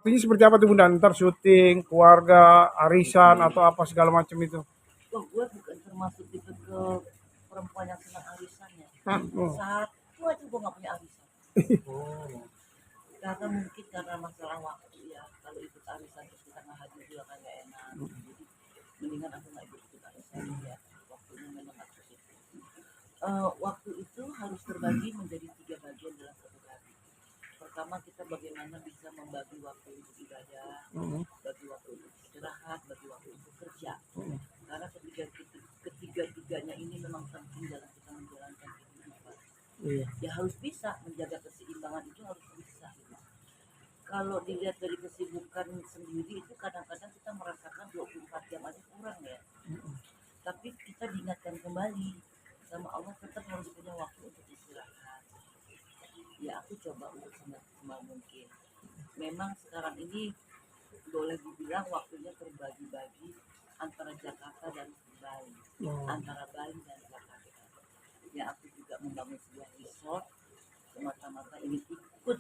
waktunya seperti apa tuh Bunda? Ntar syuting, keluarga, arisan atau apa segala macam itu? Wah, gue bukan termasuk tipe ke perempuan yang senang arisan ya. Oh. Satu aja gue nggak punya arisan. Karena mungkin karena masalah waktu ya. Kalau ikut arisan terus kita nggak hadir juga kan nggak enak. Jadi mendingan aku nggak ikut arisan ya. Waktunya memang nggak cukup. Waktu itu harus terbagi menjadi 3 bagian dalam satu hari. Pertama kita bagaimana bisa membagi waktu untuk ibadah, bagi waktu untuk istirahat, bagi waktu untuk kerja. Karena ketiga-tiganya ini memang penting dalam kita menjalankan kehidupan. Iya. Ya harus bisa menjaga keseimbangan itu harus bisa. Kalau dilihat dari kesibukan sendiri itu kadang-kadang kita merasakan 24 jam aja kurang ya. Tapi kita diingatkan kembali sama Allah tetap harus punya waktu untuk istirahat. Ya aku coba untuk semaksimal mungkin. Memang sekarang ini boleh dibilang waktunya terbagi-bagi antara Jakarta dan Bali, antara Bali dan Jakarta. Ya aku juga membangun sebuah resort semata-mata ini ikut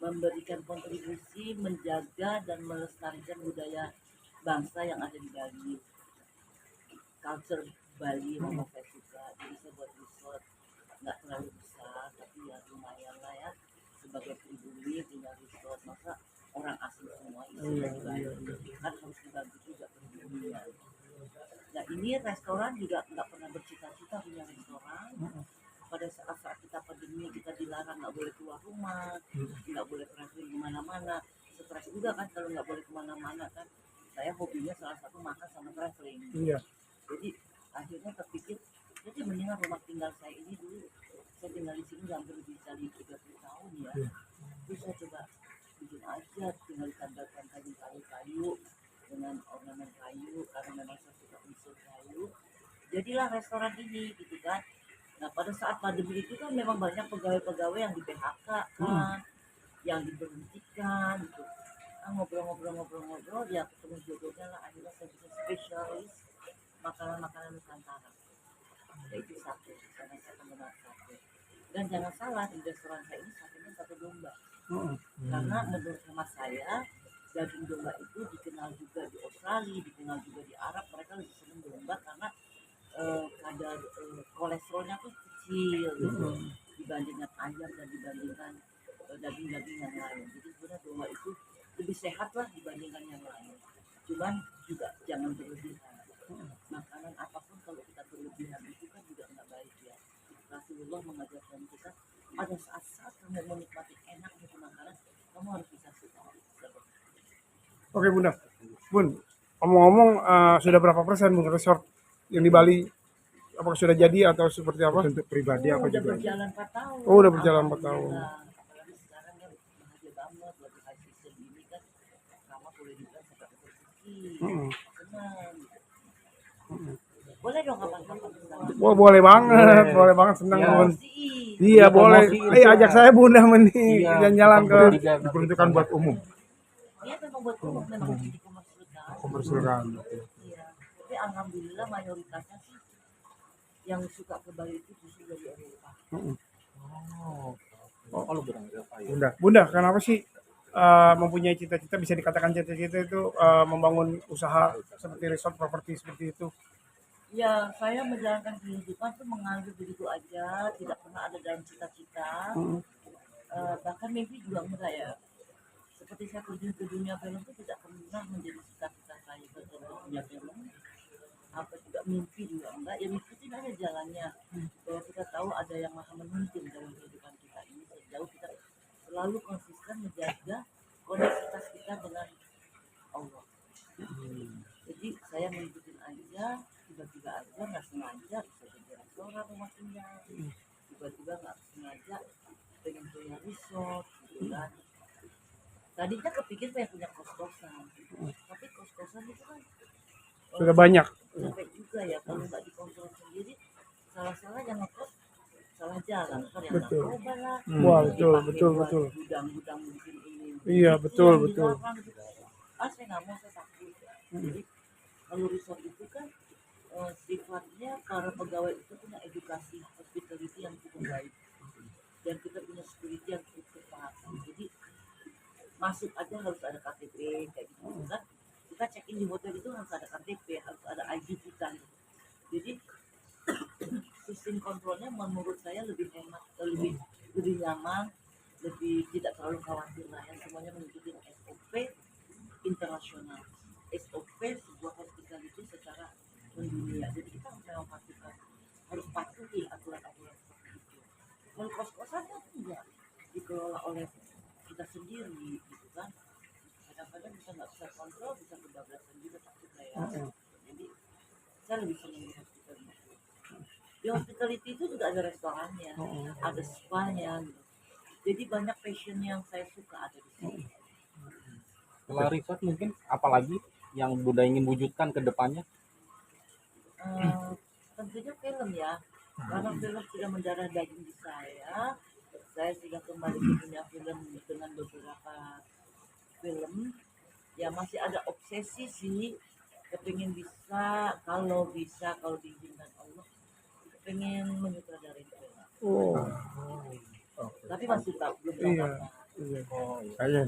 memberikan kontribusi menjaga dan melestarikan budaya bangsa yang ada di Bali, culture Bali memang saya suka. Jadi saya buat resort nggak terlalu besar tapi ya lumayan lah ya, sebagai pribumi punya resort masa orang asing semua isi di Bali kan harus dibantu juga perbumian. Nah ini restoran juga nggak pernah bercita-cita punya restoran. Pada saat kita pandemi kita dilarang nggak boleh keluar rumah, nggak boleh traveling kemana-mana, stres juga kan kalau nggak boleh kemana-mana kan. Saya hobinya salah satu makan sama traveling. Iya. Jadi akhirnya terpikir jadi mendingan rumah tinggal saya ini dulu saya tinggal di sini hampir lebih dari 30 tahun ya. Terus saya coba bikin aja, tinggal ditambahkan kayu-kayu dengan ornamen kayu karena memang saya suka unsur kayu. Jadilah restoran ini gitu kan. Nah pada saat pandemi itu kan memang banyak pegawai-pegawai yang di PHK kan, yang diberhentikan gitu. Nah, ngobrol-ngobrol ya ketemu jodohnya lah akhirnya saya bisa spesialis makanan-makanan Nusantara. Itu satu, karena saya penggemar sate. Dan jangan salah di restoran saya ini satunya sate domba. Karena menurut hemat saya daging domba itu dikenal juga di Australia, dikenal juga di Arab, mereka lebih senang domba karena kadar kolesterolnya tuh kecil gitu dibandingkan ayam dan dibandingkan daging-daging yang lain. Jadi sebenarnya domba itu lebih sehat lah dibandingkan yang lain. Cuman juga jangan berlebihan. Makanan apapun kalau kita berlebihan itu kan juga nggak baik ya. Rasulullah mengajarkan kita pada saat-saat kamu menikmati enaknya makanan, kamu harus bisa suka. Oke Bunda. Bun, ngomong-ngomong sudah berapa persen Bun resort yang di Bali? Apakah sudah jadi atau seperti apa? Untuk pribadi apa udah juga? berjalan 4 tahun. Oh, udah berjalan 4 tahun. Apalagi sekarang kan bahagia banget lagi high season ini kan, sama boleh dibilang sampai rezeki. Senang. Boleh dong kapan-kapan kesana. Wah, boleh banget, boleh banget, senang Bun. Iya boleh. Ayo ajak saya Bunda meni jalan-jalan ke diperuntukkan buat umum. Iya memang buat umum, memang dikomersilkan. Komersilkan. Iya. Tapi alhamdulillah mayoritasnya sih yang suka ke Bali itu justru dari Eropa. Oh, kalau berang Bunda, kenapa sih mempunyai cita-cita bisa dikatakan cita-cita itu membangun usaha seperti resort properti seperti itu? Ya, saya menjalankan kehidupan tuh mengalir begitu aja, tidak pernah ada dalam cita-cita. Bahkan mimpi juga enggak ya. Seperti saya terjun ke dunia film itu tidak pernah menjadi cita-cita saya terjun ke dunia film. Apa juga mimpi juga enggak, ya ngikutin aja jalannya. Bahwa kita tahu ada yang maha memimpin dalam kehidupan kita ini. Sejauh kita selalu konsisten menjaga koneksitas kita dengan Allah. Jadi saya mengikutin aja, tiba-tiba aja nggak sengaja bisa jadi restoran rumah tinggal, tiba-tiba nggak sengaja pengen punya resort gitu kan. Tadinya kepikir pengen punya kos-kosan, tapi kos-kosan itu kan Sudah banyak. capek juga ya kalau nggak dikontrol sendiri, salah-salah yang ngekos salah jalan kan yang narkoba lah. Wah betul. Gudang-gudang mungkin ini. Iya betul. Gitu. Saya nggak mau, saya takut. Jadi kalau resort itu kan sifatnya para pegawai itu punya edukasi hospitality yang cukup baik dan kita punya security yang cukup tepat. Jadi masuk aja harus ada KTP kayak gitu kan. Kita check in di hotel itu harus ada KTP, harus ada ID kita gitu. Jadi sistem kontrolnya menurut saya lebih hemat, lebih nyaman, lebih tidak terlalu khawatir lah ya, semuanya mengikuti SOP internasional, SOP sebuah hospitality secara mendunia. Jadi kita harus memang pastikan, harus patuhi aturan-aturan seperti itu. Kalau kos-kosan kan enggak dikelola oleh kita sendiri gitu kan, kadang-kadang bisa nggak bisa kontrol, bisa kebablasan juga takut saya. Jadi saya lebih senang di hospitality. Di hospitality itu juga ada restorannya, ada spa-nya gitu. Jadi banyak passion yang saya suka ada di sini. Setelah resort mungkin apalagi yang Bunda ingin wujudkan ke depannya? Tentunya film ya, karena film sudah mendarah daging di saya. Saya sudah kembali ke dunia film dengan beberapa film. Ya masih ada obsesi sih, kepingin bisa, kalau diizinkan Allah, pengen menyutradarai film. Oh, Tapi masih belum tahu iya. apa. Iya. Saya